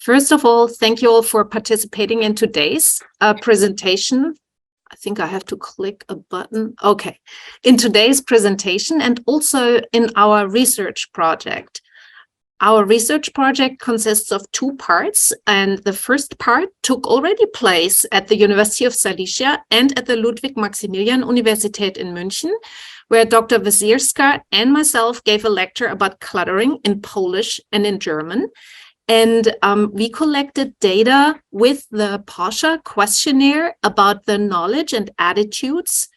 First of all, thank you all for participating in today's presentation. I think I have to click a button. Okay, in today's presentation and also in our research project. Our research project consists of two parts, and the first part took already place at the University of Silesia and at the Ludwig-Maximilian-Universität in München, where Dr. Wysierska and myself gave a lecture about cluttering in Polish and in German. And we collected data with the POSHA questionnaire about the knowledge and attitudes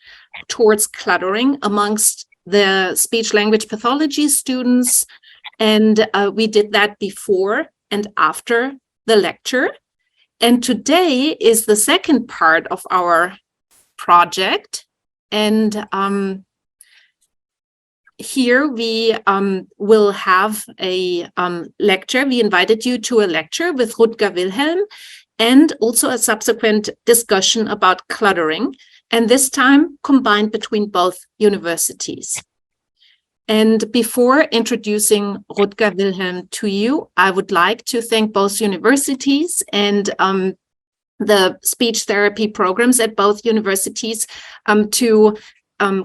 towards cluttering amongst the speech-language pathology students. And we did that before and after the lecture. And today is the second part of our project. And here we will have a lecture. We invited you to a lecture with Rutger Wilhelm and also a subsequent discussion about cluttering, and this time combined between both universities. And before introducing Rutger Wilhelm to you, I would like to thank both universities and the speech therapy programs at both universities to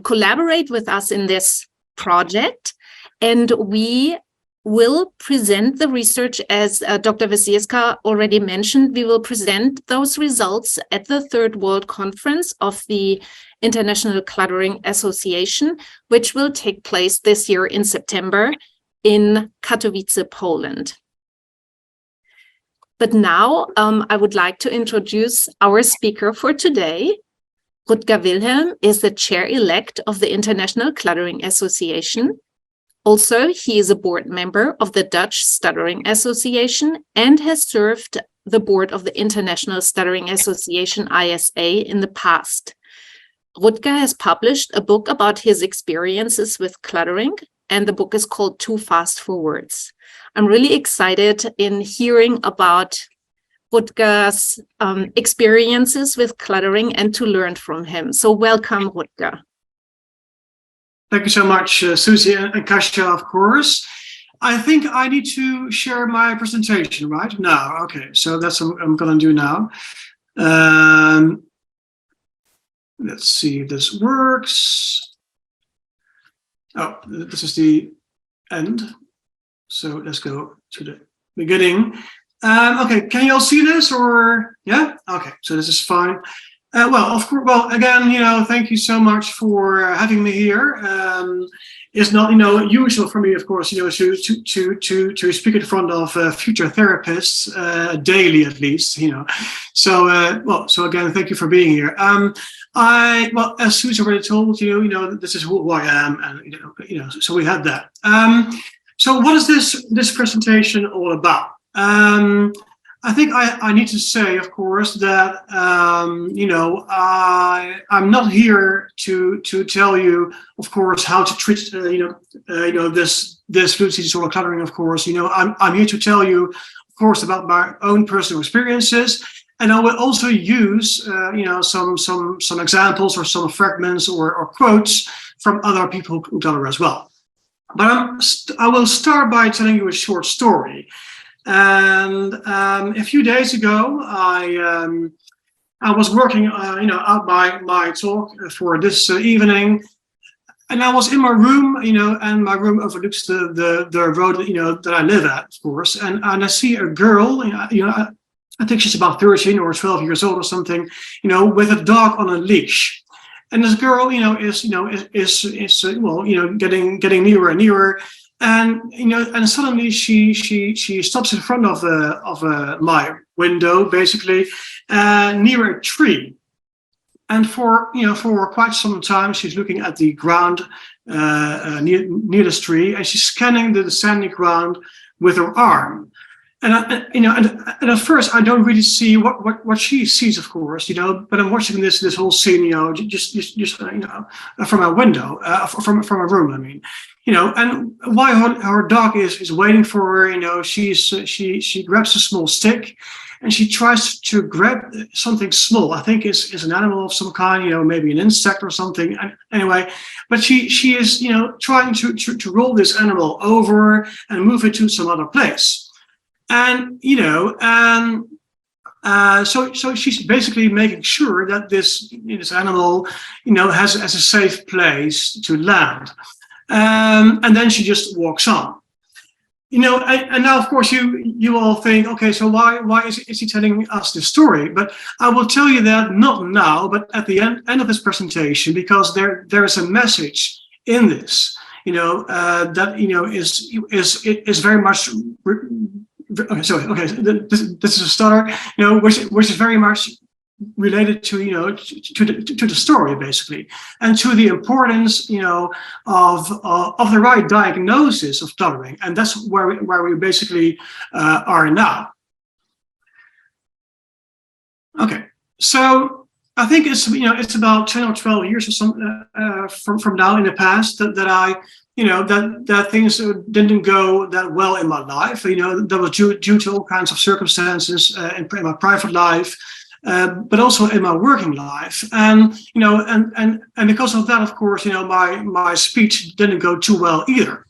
collaborate with us in this project. And we will present the research, as Dr. Wysierska already mentioned. We will present those results at the Third World Conference of the International Cluttering Association, which will take place this year in September in Katowice, Poland. But now I would like to introduce our speaker for today. Rutger Wilhelm is the chair-elect of the International Cluttering Association. Also, he is a board member of the Dutch Stuttering Association and has served the board of the International Stuttering Association, ISA, in the past. Rutger has published a book about his experiences with cluttering, and the book is called Too Fast for Words. I'm really excited in hearing about Rutger's experiences with cluttering and to learn from him. So welcome, Rutger. Thank you so much, Susie and Kasia, of course. I think I need to share my presentation right now. Okay, so that's what I'm going to do now. Let's see if this works. Oh, this is the end. So let's go to the beginning. Okay, can you all see this, or yeah? Okay, so this is fine. Well, of course. Well, again, thank you so much for having me here. It's not, usual for me, of course, to speak in front of future therapists daily, at least, So, so again, thank you for being here. Well, as Susie already told you, this is who I am, and so we had that. So, what is this presentation all about? I think I need to say, of course, that I'm not here to tell you, of course, how to treat this fluid disorder cluttering. Of course, I'm here to tell you, of course, about my own personal experiences, and I will also use some examples or some fragments or quotes from other people who clutter as well. But I will start by telling you a short story. And a few days ago, I was working, out my talk for this evening, and I was in my room, and my room overlooks the road, that I live at, of course, and I see a girl, I think she's about 13 or 12 years old or something, with a dog on a leash. And this girl, is getting nearer and nearer. And and suddenly she stops in front of my window, basically, near a tree. And for quite some time, she's looking at the ground near this tree, and she's scanning the sandy ground with her arm. And and at first I don't really see what she sees, of course, but I'm watching this whole scene, just from my window, from a room, I mean. And while her dog is waiting for her, she grabs a small stick and she tries to grab something small. I think is an animal of some kind, maybe an insect or something. Anyway, but she is, trying to roll this animal over and move it to some other place. And, you know, and so she's basically making sure that this animal, you know, has a safe place to land. And then she just walks on. You know, and now, of course, you all think, okay, so why is he telling us this story? But I will tell you that not now, but at the end of this presentation, because there is a message in this, you know, that, you know, is very much. Okay, sorry. Okay, this is a stutter, you know, which is very much related to, you know, to the story, basically, and to the importance, you know, of the right diagnosis of cluttering, and that's where we basically are now. Okay, so I think it's, you know, it's about 10 or 12 years or some from now in the past that I, you know, that things didn't go that well in my life. You know, that was due to all kinds of circumstances in my private life. But also in my working life, and you know, and because of that, of course, you know, my speech didn't go too well either,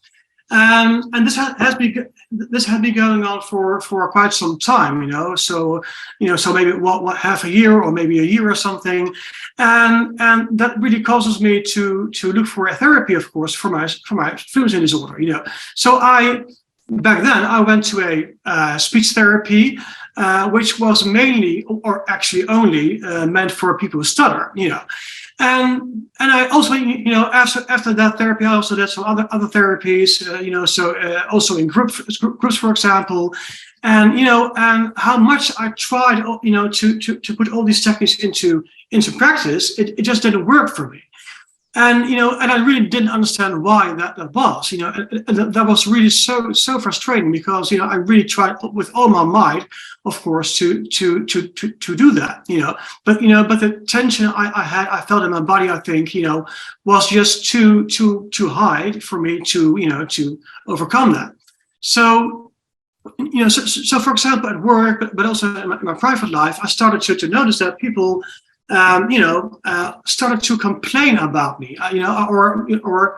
and this has been going on for quite some time, you know. So maybe what half a year or maybe a year or something, and that really causes me to look for a therapy, of course, for my fluency disorder, you know. So back then I went to a speech therapy. Which was mainly, or actually only, meant for people who stutter, you know, and I also, you know, after that therapy, I also did some other therapies, you know, so also in groups, for example, and you know, and how much I tried, you know, to put all these techniques into practice, it just didn't work for me. And, you know, and I really didn't understand why that was, you know, and that was really so frustrating, because, you know, I really tried with all my might, of course, to do that, you know, but the tension I felt in my body, I think, you know, was just too high for me to, you know, to overcome that. So, you know, so for example, at work, but also in my private life, I started to notice that people, you know, started to complain about me, you know, or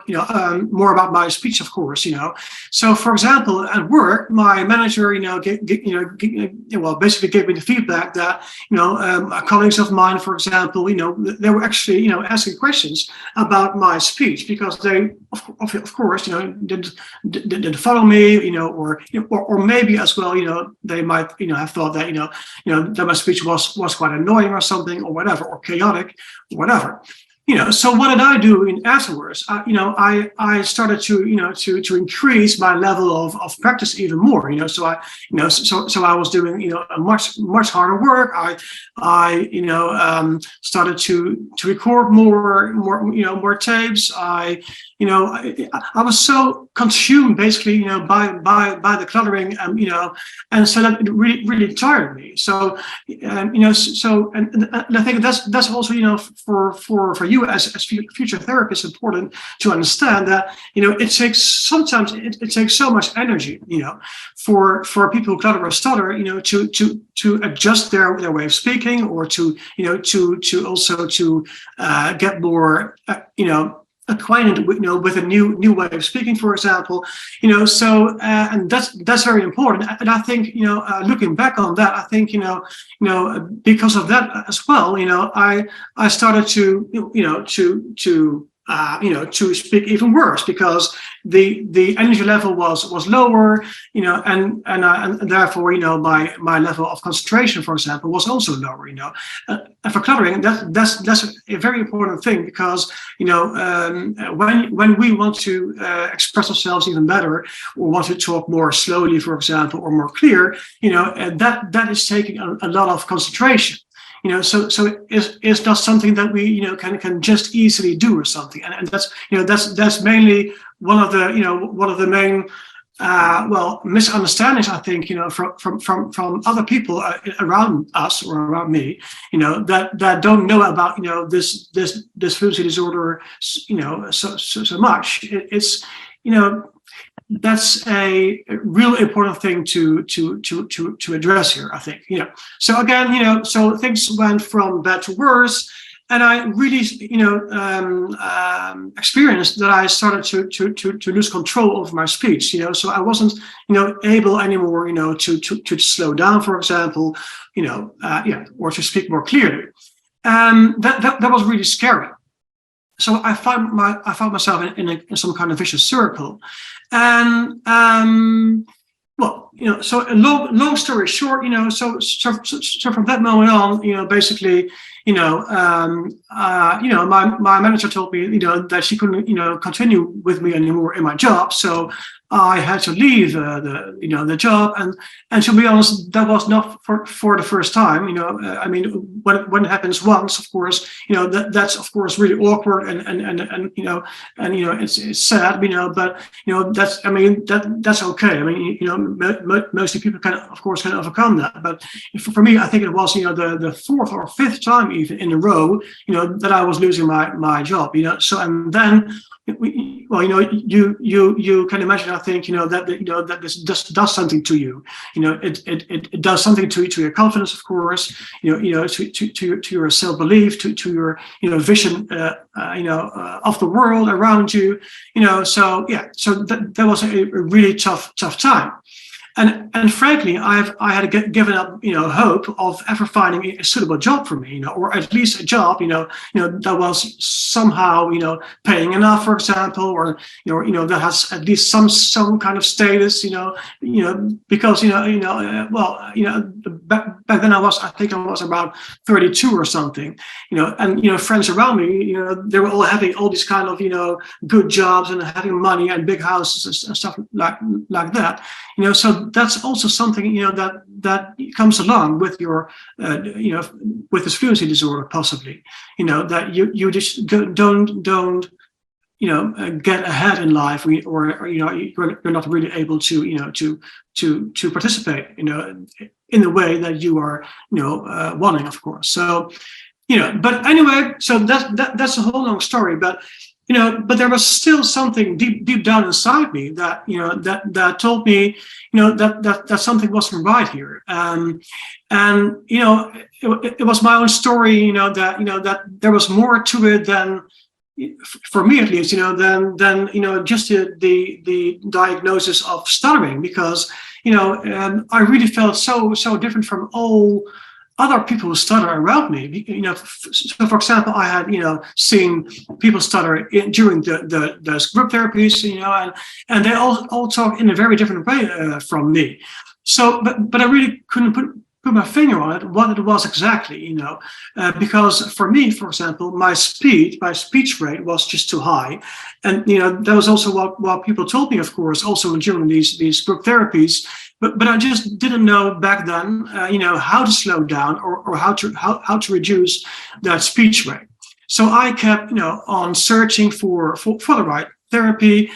you know, more about my speech, of course, you know. So, for example, at work, my manager, you know, basically gave me the feedback that, you know, colleagues of mine, for example, you know, they were actually, you know, asking questions about my speech, because they, of course, you know, didn't follow me, you know, or maybe as well, you know, they might, you know, have thought that, you know, that my speech was quite annoying or something, or whatever, or chaotic, whatever, you know. So what did I do afterwards? You know, I started to, you know, to increase my level of practice even more, you know. So I, you know, so I was doing, you know, a much harder work. I you know, started to record more, you know, more tapes. You know, I was so consumed, basically, you know, by the cluttering, you know, and so that it really tired me. So, you know, so and I think that's also, you know, for you as future therapists, important to understand that, you know, it takes so much energy, you know, for people who clutter or stutter, you know, to adjust their way of speaking, or to, you know, to also to get more, you know, acquainted, you know, with a new way of speaking, for example, you know. So and that's very important. And I think, you know, looking back on that, I think, you know, because of that as well, you know, I started to, you know, you know, to speak even worse, because the energy level was lower, you know, and therefore, you know, my level of concentration, for example, was also lower, you know. And for cluttering, that's a very important thing, because, you know, when we want to express ourselves even better, or want to talk more slowly, for example, or more clear, you know, that is taking a lot of concentration. You know, so it's not something that we, you know, can just easily do or something, and that's, you know, that's mainly one of the main well, misunderstandings, I think, you know, from other people around us or around me, you know, that don't know about, you know, this fluency disorder, you know, so much. It's, you know, that's a real important thing to address here, I think, you know. So again, you know, so things went from bad to worse, I really, experienced that I started to lose control over my speech. So I wasn't, able anymore, to slow down, for example, or to speak more clearly. That was really scary. So I found myself in some kind of vicious circle, and well, so a long story short, so from that moment on, basically, my manager told me, that she couldn't, continue with me anymore in my job. So I had to leave the job, and to be honest, that was not for the first time. I mean, when it happens once, of course, that's of course really awkward, and it's sad, but that's okay. I mean, mostly people can overcome that. But for me, I think it was the fourth or fifth time even in a row, that I was losing my job. So, and then, you can imagine, I think, that this does something to you. It does something to your confidence, of course, to your self-belief, to your vision of the world around you. So yeah, so that was a really tough time. And frankly, I had given up, hope of ever finding a suitable job for me, or at least a job, that was somehow, paying enough, for example, or that has at least some kind of status, because back then I think I was about 32 or something, and friends around me, they were all having all these kind of good jobs and having money and big houses and stuff like that, so that's also something that comes along with your with this fluency disorder, possibly, that you just don't get ahead in life, or you're not really able to participate in the way that you are wanting, of course. So but anyway, so that's a whole long story, but but there was still something deep down inside me that that told me that something wasn't right here, and it was my own story, that there was more to it than, for me at least, than just the diagnosis of stuttering, because I really felt so different from all other people who stutter around me. So for example, I had seen people stutter during those group therapies, and they all talk in a very different way from me. So, but I really couldn't put my finger on it, what it was exactly, because for me, for example, my speech rate was just too high, and that was also what people told me, of course, also during these group therapies. But I just didn't know back then, how to slow down, or how to reduce that speech rate. So I kept, on searching for the right therapy,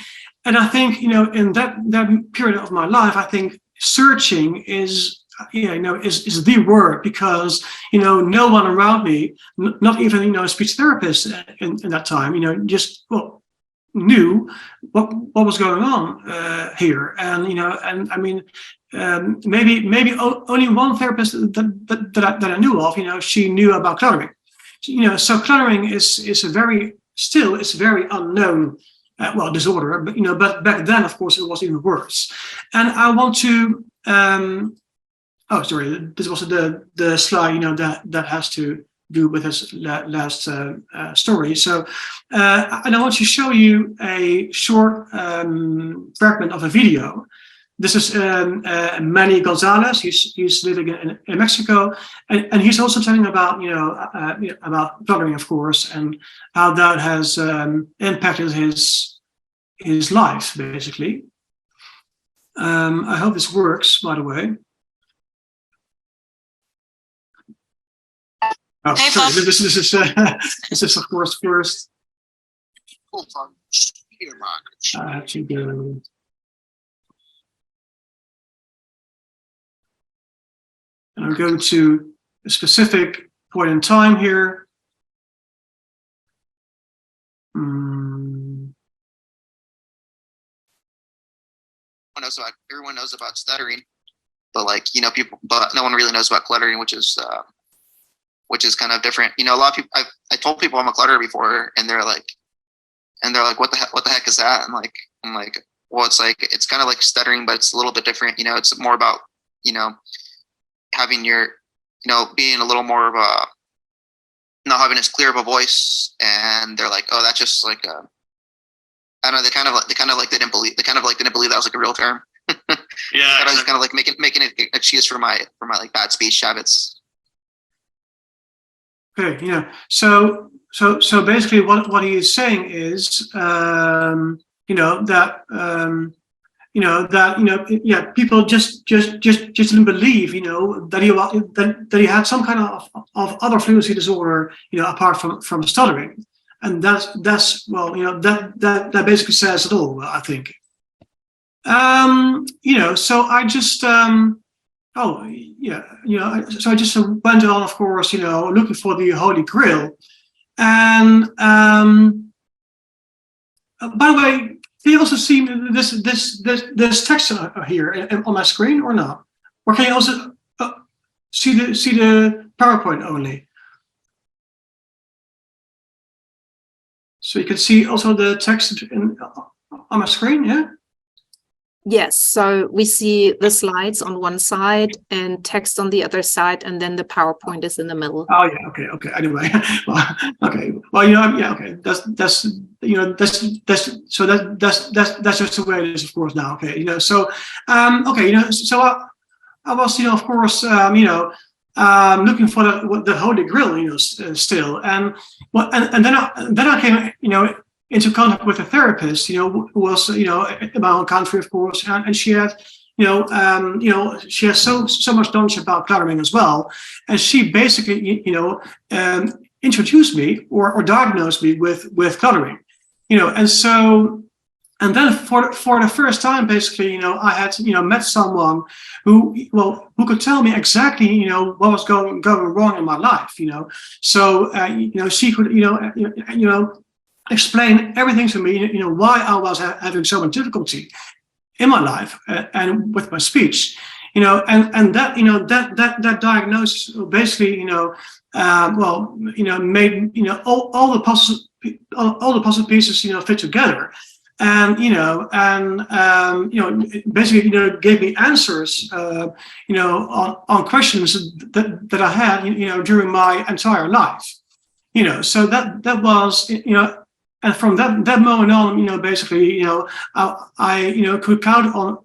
and I think, in that period of my life, I think searching is the word, because no one around me, not even a speech therapist in that time, just knew what was going on here, and and I mean, maybe only one therapist that I knew of, she knew about cluttering. So cluttering is a very unknown disorder, but back then, of course, it was even worse. And I want to oh, sorry, this was the slide that has to do with this last story. So and I want to show you a short fragment of a video. This is Manny Gonzalez. He's living in Mexico, and he's also telling about about cluttering, of course, and how that has impacted his life, basically. I hope this works, by the way. Oh, hey, sorry. This is of course first. I have to go. And I'll go to a specific point in time here. Everyone knows about stuttering, but but no one really knows about cluttering, which is which is kind of different. You know, a lot of people, I told people I'm a clutterer before, and they're like, what the heck is that? I'm like, well, it's kind of like stuttering, but it's a little bit different. You know, it's more about, you know, having your, you know, being a little more of a, not having as clear of a voice. And they're like, oh, that's just like I don't know. They kind of like didn't believe that was like a real term. Yeah. I was kind of like making it an excuse for my like bad speech habits. Okay, yeah. So basically, what he is saying is, people just didn't believe, that he had some kind of other fluency disorder, apart from stuttering, and that's that basically says it all, I think. So I just so I just went on, of course, looking for the Holy Grail. And by the way, can you also see this text here on my screen or not? Or can you also see the PowerPoint only? So you can see also the text on my screen, yeah? Yes, so we see the slides on one side and text on the other side, and then the PowerPoint is in the middle. Oh yeah, okay. Anyway, okay. Well, yeah, okay. That's just the way it is, of course. Now, okay, So, so I was, of course, looking for the Holy Grail, still, and then I came, into contact with a therapist, who was, in my own country, of course, and she had, she has so much knowledge about cluttering as well, and she basically, introduced me or diagnosed me with cluttering, and so, and then for the first time, basically, I had, met someone who could tell me exactly, what was going wrong in my life, so, she could, explain everything to me, why I was having so much difficulty in my life and with my speech, and that, that diagnosis basically, made, all the puzzle pieces, fit together, and basically, gave me answers, on questions that I had, during my entire life, so that was, and from that moment on, basically, I could count on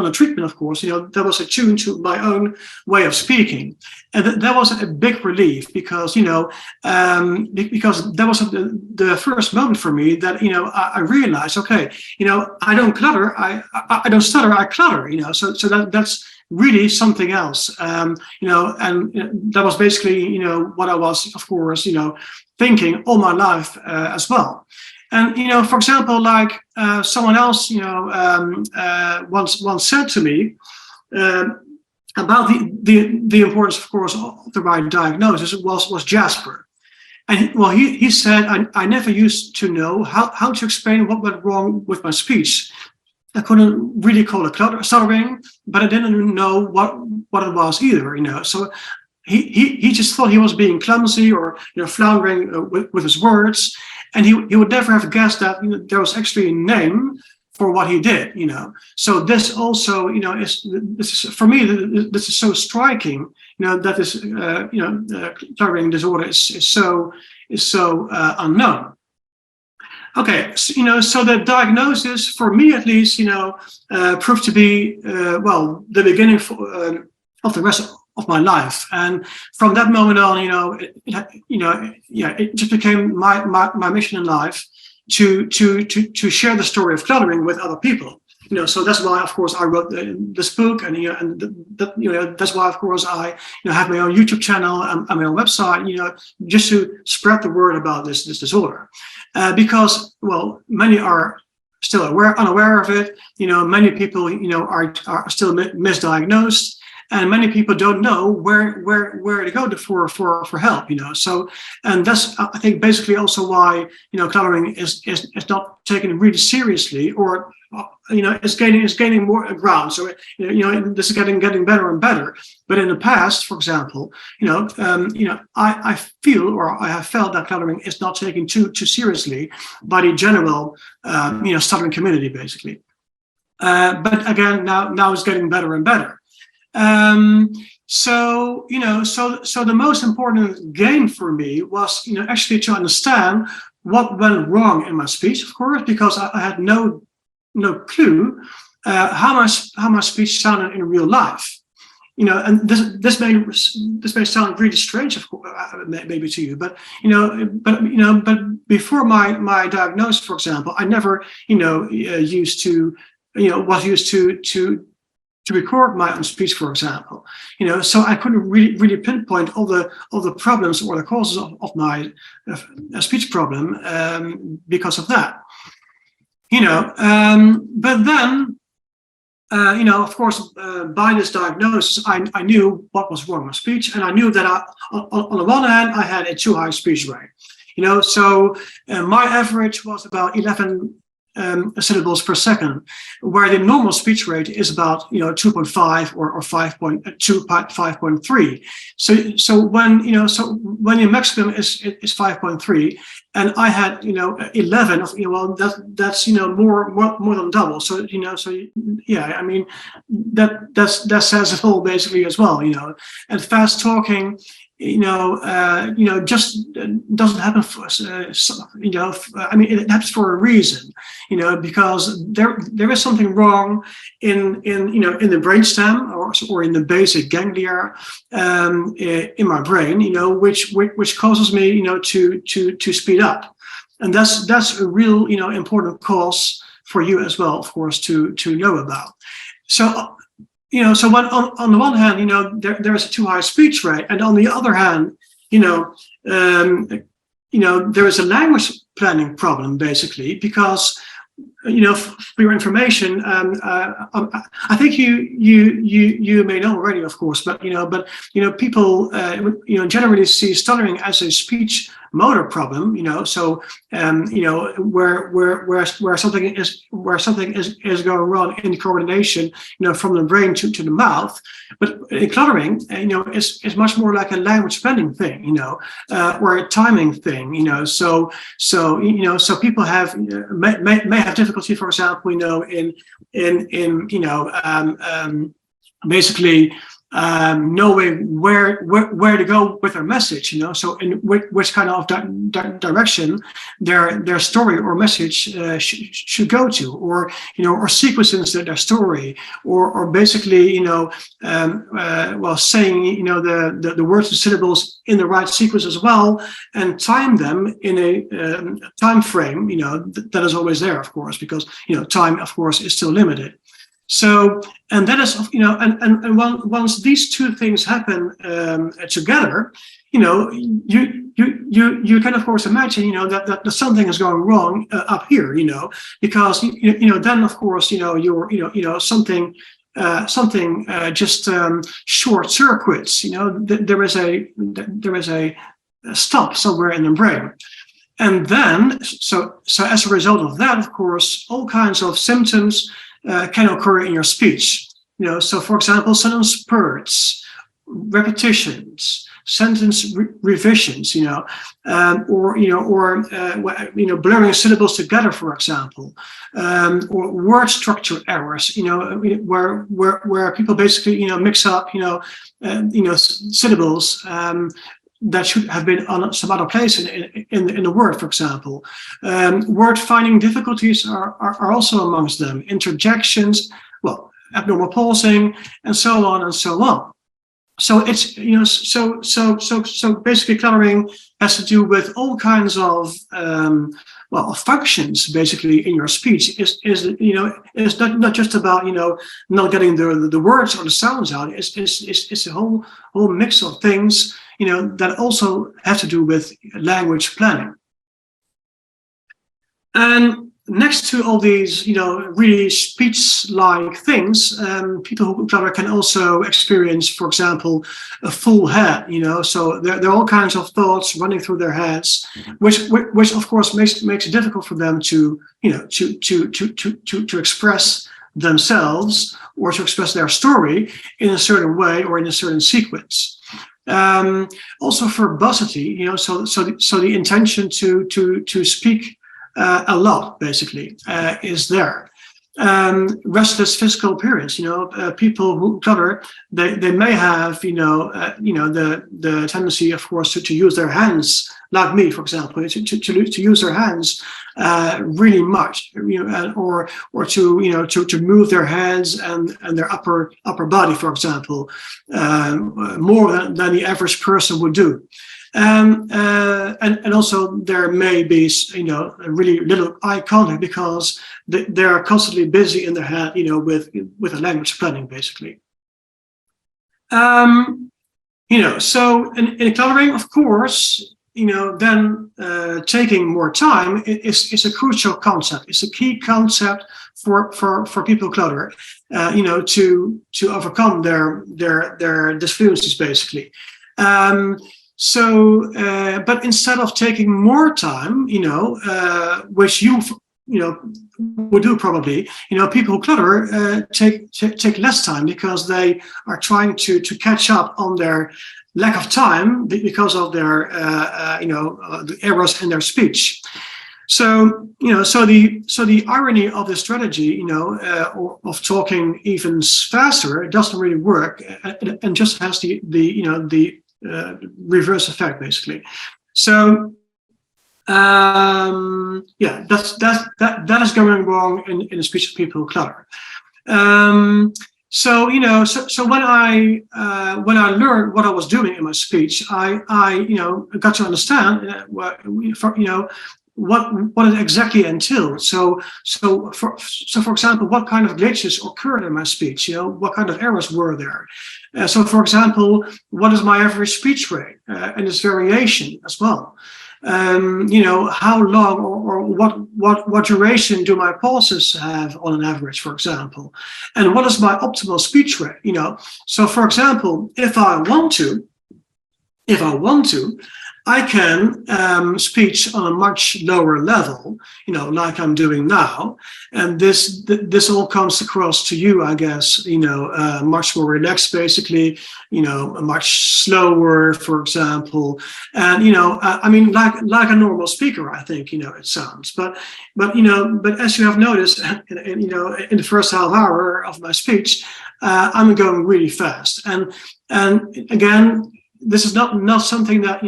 a treatment, of course, that was attuned to my own way of speaking, and that was a big relief because, because that was the first moment for me that, I realized, okay, I don't clutter, I don't stutter, I clutter, so that's really something else, and that was basically, what I was, of course, thinking all my life as well. And, for example, like someone else, once said to me about the importance, of course, of the right diagnosis was Jasper. And he said, I never used to know how to explain what went wrong with my speech. I couldn't really call it stuttering, but I didn't know what it was either, So he just thought he was being clumsy or, floundering with his words, and he would never have guessed that there was actually a name for what he did, So this also, is for me, this is so striking, that this, cluttering disorder is so unknown. Okay, so the diagnosis, for me at least, proved to be, the beginning of the rest of my life. And from that moment on, it just became my mission in life to share the story of cluttering with other people. So that's why, of course, I wrote this book, and that's why, of course, I have my own YouTube channel and my own website, just to spread the word about this disorder, because many are still unaware of it. Many people are still misdiagnosed, and many people don't know where to go for help, So, and that's, I think, basically also why, cluttering is not taken really seriously, or it's gaining more ground. So this is getting better and better. But in the past, for example, I feel, or I have felt, that cluttering is not taken too seriously by the general stuttering community, basically. But again, now it's getting better and better. So the most important gain for me was, actually to understand what went wrong in my speech, of course, because I had no clue how my speech sounded in real life. And this may sound really strange, of course, maybe to you, but before my diagnosis, for example, I never used to record my own speech, for example. So I couldn't really pinpoint all the problems or the causes of my speech problem because of that. But then, of course, by this diagnosis, I knew what was wrong with my speech, and I knew that on the one hand, I had a too high speech rate. So my average was about 11 syllables per second, where the normal speech rate is about 2.5 or 5.3. So when your maximum is 5.3, and I had 11 of that's more than double. So I mean that says it all basically as well. And fast talking just doesn't happen for us. I mean, it happens for a reason, because there is something wrong in the brainstem or in the basic ganglia in my brain, which causes me, to speed up, and that's a real, important cause for you as well, of course, to know about. So. So when on the one hand, there is a too high speech rate, and on the other hand, there is a language planning problem, basically, because for your information, I think you may know already, of course, but people generally see stuttering as a speech motor problem, so where something is going wrong in coordination, from the brain to the mouth. But in cluttering, is much more like a language planning thing, or a timing thing, so people have may have difficulty, for example, in basically knowing where to go with their message, so in which kind of direction their story or message should go to, or sequences their story, or basically saying the words and syllables in the right sequence as well, and time them in a time frame that is always there, of course, because time, of course, is still limited. So, and that is, and once these two things happen together, you can, of course, imagine, that something is going wrong up here, because then, of course, you're something just short circuits. There is a stop somewhere in the brain. And then, so as a result of that, of course, all kinds of symptoms can occur in your speech. So for example, sentence spurts, repetitions, sentence revisions, or blurring syllables together, for example, or word structure errors, where people basically mix up syllables that should have been on some other place in the word, for example. Word finding difficulties are also amongst them. Interjections, abnormal pausing, and so on and so on. So it's so basically cluttering has to do with all kinds of functions basically in your speech. Is not just about not getting the words or the sounds out. It's a whole mix of things that also have to do with language planning. And next to all these, really speech-like things, people who clutter can also experience, for example, a full head. So there are all kinds of thoughts running through their heads, which of course makes it difficult for them to express themselves or to express their story in a certain way or in a certain sequence. Also verbosity, so the intention to speak a lot, basically, is there. Restless physical appearance. People who clutter, they may have, the tendency, of course, to use their hands, like me, for example, to use their hands really much, or to move their heads and their upper body, for example, more than the average person would do. And also there may be, really little eye contact because they are constantly busy in their head, with a language planning, basically. So in cluttering, of course, then taking more time is a crucial concept. It's a key concept for people who clutter, to overcome their disfluencies, basically. But instead of taking more time, which you would do probably, people who clutter take less time because they are trying to catch up on their lack of time because of their the errors in their speech. So the irony of the strategy, of talking even faster, it doesn't really work, and just has the reverse effect, basically. So that is going wrong in the speech of people who clutter. So when I learned what I was doing in my speech, I got to understand what it exactly entailed. So for example, what kind of glitches occurred in my speech? What kind of errors were there? So for example, what is my average speech rate and its variation as well? How long or what duration do my pauses have on an average, for example? And what is my optimal speech rate? So for example, if I want to, I can speech on a much lower level, like I'm doing now, and this all comes across to you, I guess, much more relaxed, basically, much slower, for example, and I mean, like a normal speaker, I think, it sounds, but as you have noticed, in the first half hour of my speech, I'm going really fast, and again, this is not something that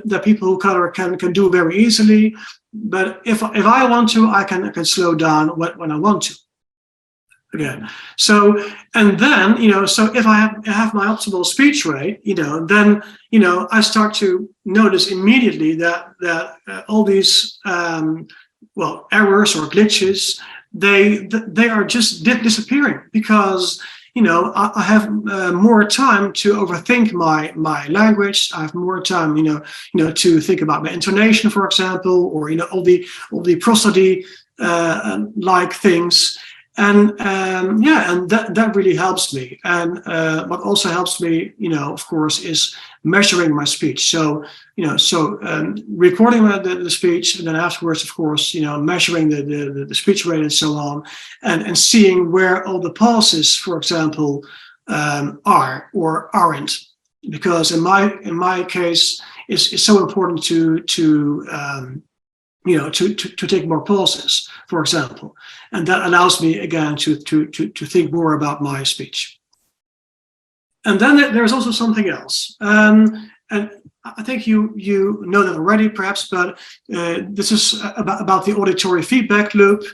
that people who clutter can do very easily. But if I want to, I can slow down when I want to. Again, so and then so if I have my optimal speech rate, then I start to notice immediately that all these errors or glitches, they are just disappearing because I have more time to overthink my language. I have more time, to think about my intonation, for example, or all the prosody like things, and that really helps me. And what also helps me, of course, is measuring my speech. So recording the speech, and then afterwards, of course, measuring the speech rate and so on, and seeing where all the pauses, for example, are or aren't, because in my case, it's so important to take more pauses, for example, and that allows me again to think more about my speech. And then there's also something else, and I think you know that already, perhaps, but this is about the auditory feedback loop.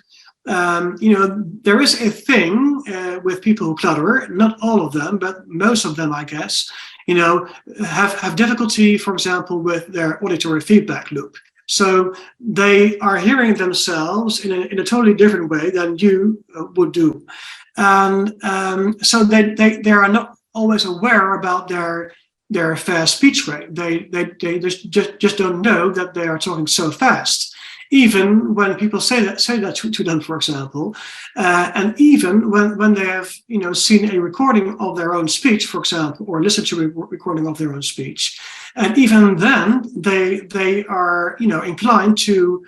There is a thing with people who clutter, not all of them, but most of them, I guess, have difficulty, for example, with their auditory feedback loop. So they are hearing themselves in a totally different way than you would do, and so they are not always aware about their fast speech rate. They just don't know that they are talking so fast. even when people say that to them, for example, and even when they have seen a recording of their own speech, for example, or listened to a recording of their own speech, and even then they are inclined to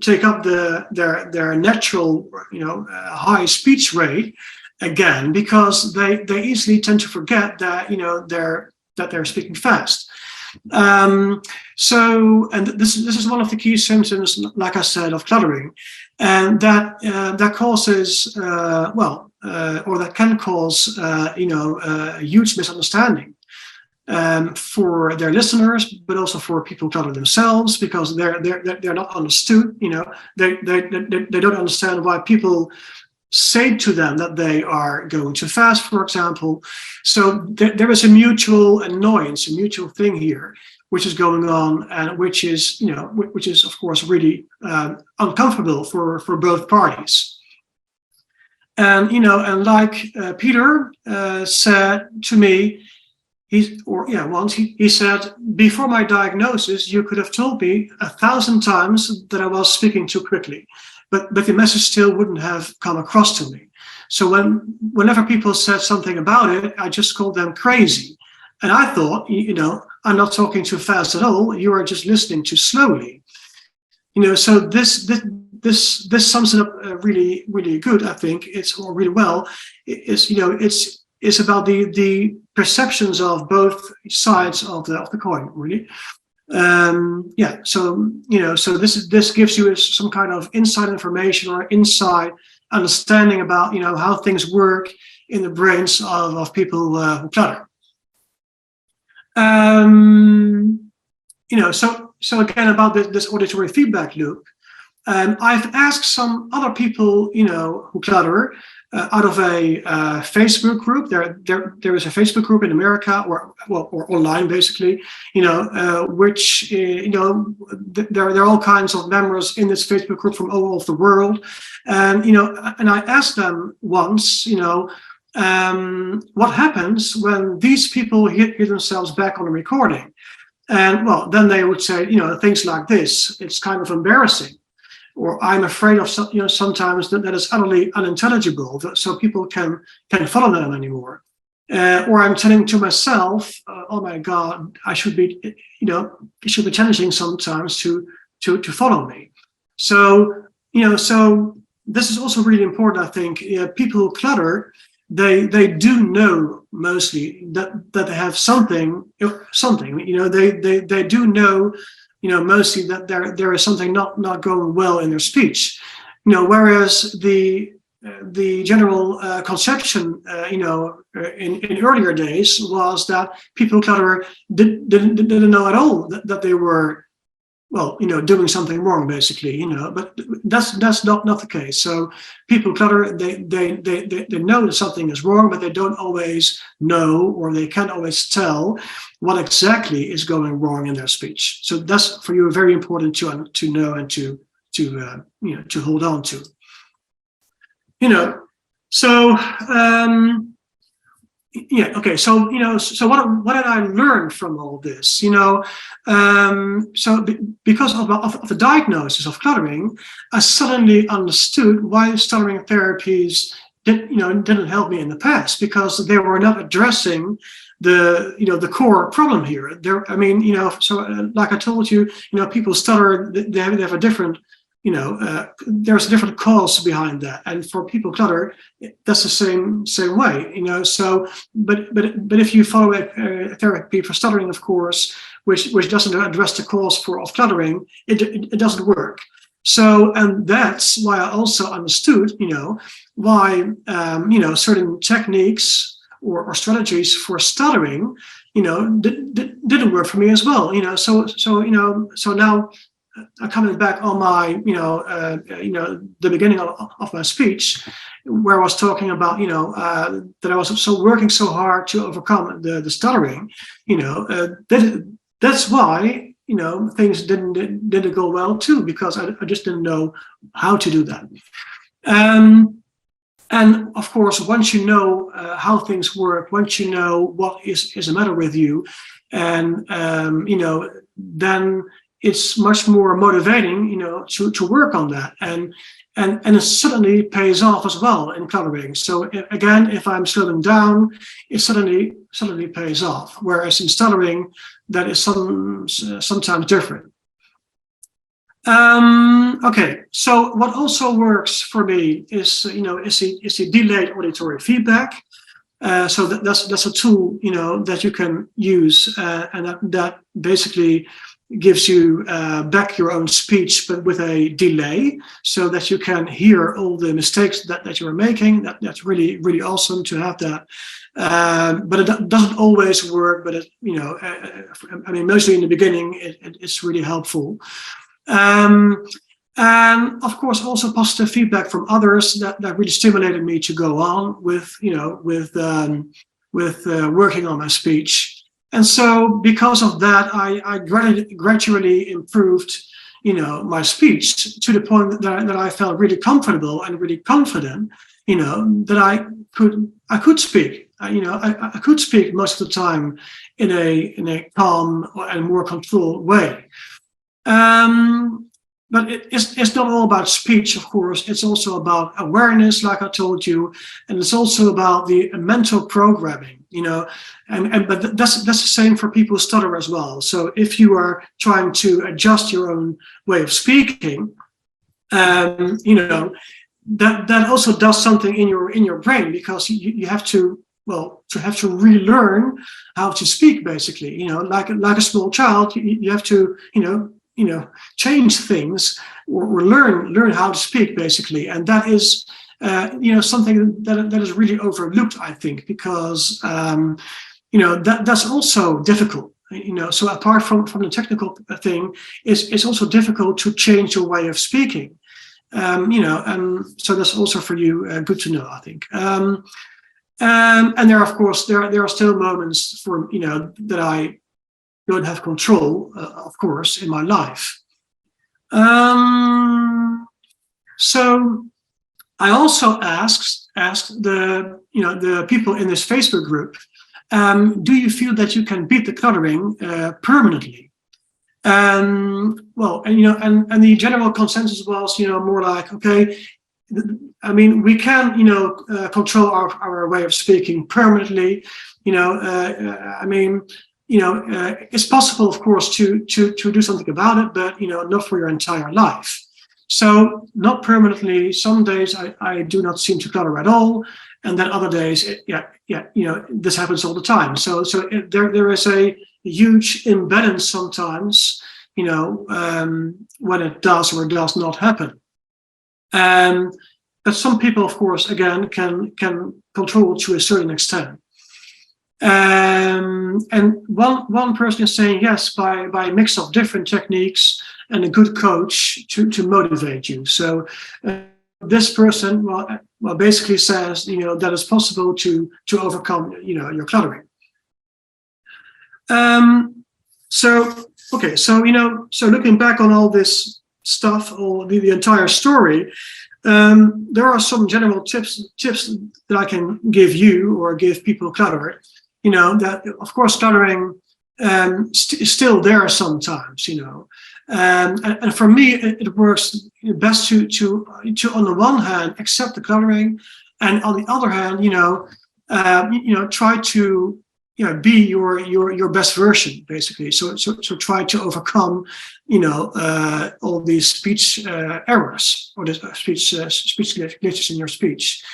take up their natural high speech rate again, because they easily tend to forget that they're speaking fast. So, and this is one of the key symptoms, like I said, of cluttering, and that causes or that can cause a huge misunderstanding for their listeners, but also for people who clutter themselves, because they're not understood. They don't understand why people say to them that they are going too fast, for example. So there is a mutual annoyance, a mutual thing here, which is going on, and which is of course really uncomfortable for both parties. And and like Peter said to me, once he said, before my diagnosis, you could have told me 1,000 times that I was speaking too quickly. But the message still wouldn't have come across to me. So whenever people said something about it, I just called them crazy. And I thought, I'm not talking too fast at all. You are just listening too slowly. So this sums it up really, really good. I think really well. It's about the perceptions of both sides of the coin, really. So this gives you some kind of inside information or inside understanding about how things work in the brains of people who clutter. So again, about this auditory feedback loop, I've asked some other people who clutter out of a Facebook group. There is a Facebook group in America, or online basically, which there are all kinds of members in this Facebook group from all over the world, and and I asked them once, what happens when these people hear themselves back on a recording, and then they would say things like this: it's kind of embarrassing, or I'm afraid of sometimes that is utterly unintelligible, so people can follow them anymore. Or I'm telling to myself, oh my God, it should be challenging sometimes to follow me. So so this is also really important. I think people who clutter, they do know mostly that they have something. They do know. Mostly that there is something not going well in their speech. Whereas the general conception, in earlier days was that people who clutter didn't know at all that they were, doing something wrong, basically. But that's not the case. So people who clutter, they know that something is wrong, but they don't always know, or they can't always tell what exactly is going wrong in their speech. So that's for you very important to know and to hold on to. So okay. So what did I learn from all this? So because of the diagnosis of cluttering, I suddenly understood why stuttering therapies didn't help me in the past, because they were not addressing the core problem here. So like I told you, people stutter, they have a different, there's a different cause behind that. And for people who clutter, that's the same way, So, but if you follow a therapy for stuttering, of course, which doesn't address the cause of cluttering, it doesn't work. So, and that's why I also understood, why certain techniques or strategies for stuttering, didn't work for me as well. So now coming back on my, the beginning of my speech, where I was talking about, that I was working so hard to overcome the stuttering, that's why, things didn't go well too, because I just didn't know how to do that. And of course, once you know how things work, once you know what is the matter with you, and then it's much more motivating, to work on that. And it certainly pays off as well in cluttering. So again, if I'm slowing down, it suddenly pays off. Whereas in stuttering, that is sometimes different. Okay, so what also works for me is the delayed auditory feedback. So that's a tool that you can use, and that basically gives you back your own speech, but with a delay, so that you can hear all the mistakes that you're making. That's really, really awesome to have that. But it doesn't always work. But mostly in the beginning, it's really helpful. And of course, also positive feedback from others that really stimulated me to go on with working on my speech. And so because of that, I gradually improved, my speech to the point that I felt really comfortable and really confident, that I could speak. I could speak most of the time in a calm and more controlled way. But it's not all about speech, of course. It's also about awareness, like I told you, and it's also about the mental programming, but that's the same for people who stutter as well. So if you are trying to adjust your own way of speaking, that also does something in your brain, because you have to relearn how to speak, basically. Like a small child, you have to change things or learn how to speak, basically. And that is something that is really overlooked, I think, because that's also difficult. So apart from the technical thing, it's also difficult to change your way of speaking. And so that's also for you good to know, I think. And there, of course, there are still moments for that I don't have control, of course, in my life. So I also asked the people in this Facebook group, do you feel that you can beat the cluttering permanently? And the general consensus was, more like, okay, we can, control our way of speaking permanently. It's possible, of course, to do something about it, but not for your entire life. So not permanently. Some days I do not seem to clutter at all, and then other days, this happens all the time. So there is a huge imbalance sometimes, when it does or does not happen. But some people, of course, again, can control to a certain extent. And one person is saying yes by a mix of different techniques and a good coach to motivate you. So this person basically says that it's possible to overcome your cluttering. So looking back on all this stuff, or the entire story, there are some general tips that I can give you or give people clutter. That of course cluttering is still there sometimes, and for me it works best to on the one hand accept the cluttering, and on the other hand try to be your best version, basically. So try to overcome all these speech errors or the speech glitches in your speech.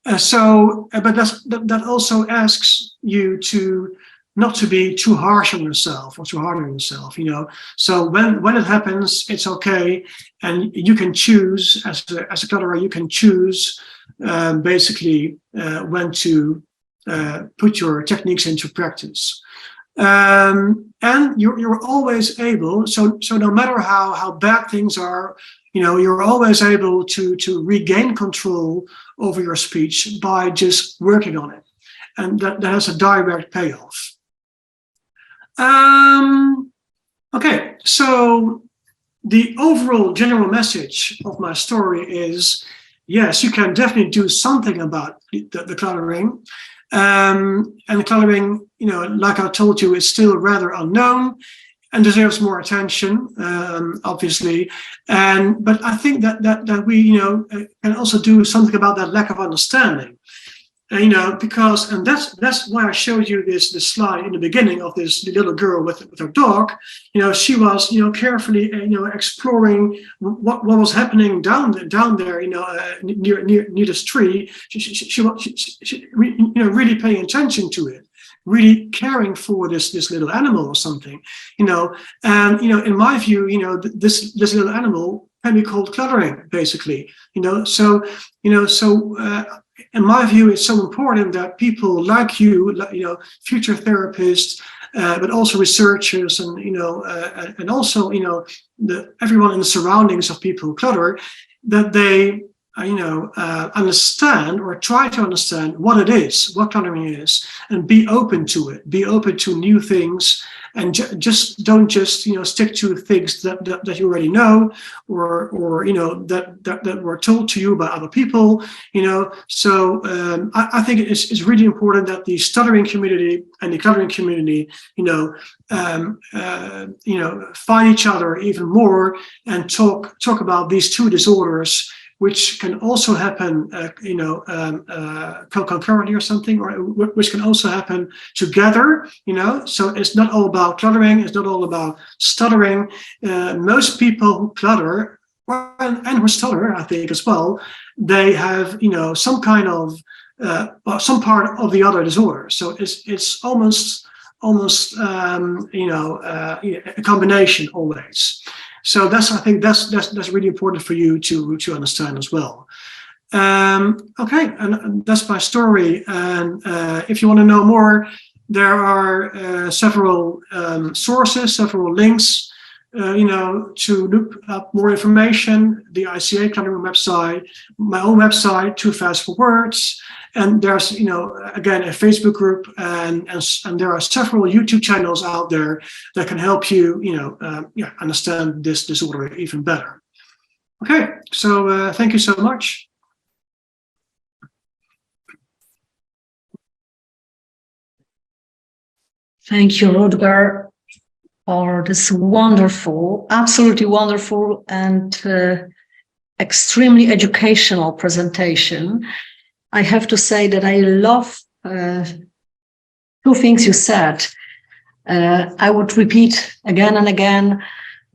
But that also asks you to not to be too harsh on yourself or too hard on yourself. So when it happens, it's okay, and you can choose as a clutterer. You can choose basically when to put your techniques into practice, and you're always able. So no matter how bad things are, you're always able to regain control over your speech by just working on it, and that has a direct payoff. Okay, so the overall general message of my story is, yes, you can definitely do something about the cluttering. And the cluttering, like I told you, is still rather unknown. and deserves more attention, obviously. But I think that we, can also do something about that lack of understanding. Because, and that's why I showed you this slide in the beginning of this little girl with her dog. She was, carefully, exploring what was happening down there, near this tree. She really paying attention to it, really caring for this little animal or something, and in my view, this little animal can be called cluttering, basically, in my view, it's so important that people like you, future therapists, but also researchers, and also everyone in the surroundings of people who clutter, that they understand or try to understand what it is, what cluttering is, and be open to it, be open to new things, and don't stick to things that you already know, or that were told to you by other people. So I think it's really important that the stuttering community and the cluttering community find each other even more and talk about these two disorders, which can also happen, concurrently or something, or which can also happen together, So it's not all about cluttering, it's not all about stuttering. Most people who clutter, and who stutter, I think as well, they have, some kind of, some part of the other disorder. So it's almost a combination always. So I think that's really important for you to understand as well. Okay, and that's my story. And if you want to know more, there are several sources, several links, to look up more information. The ICA cluttering website, my own website, Too Fast for Words. And there's, again, a Facebook group, and there are several YouTube channels out there that can help you, understand this disorder even better. Okay, so thank you so much. Thank you, Rutger, for this wonderful, absolutely wonderful and extremely educational presentation. I have to say that I love two things you said. I would repeat again and again,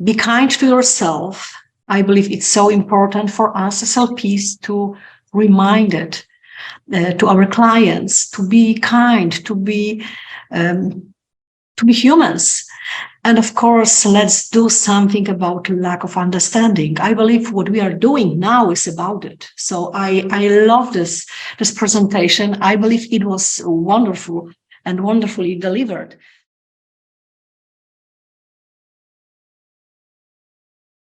be kind to yourself. I believe it's so important for us as LPs to remind it to our clients, to be kind, to be humans. And of course, let's do something about lack of understanding. I believe what we are doing now is about it. So I love this presentation. I believe it was wonderful and wonderfully delivered.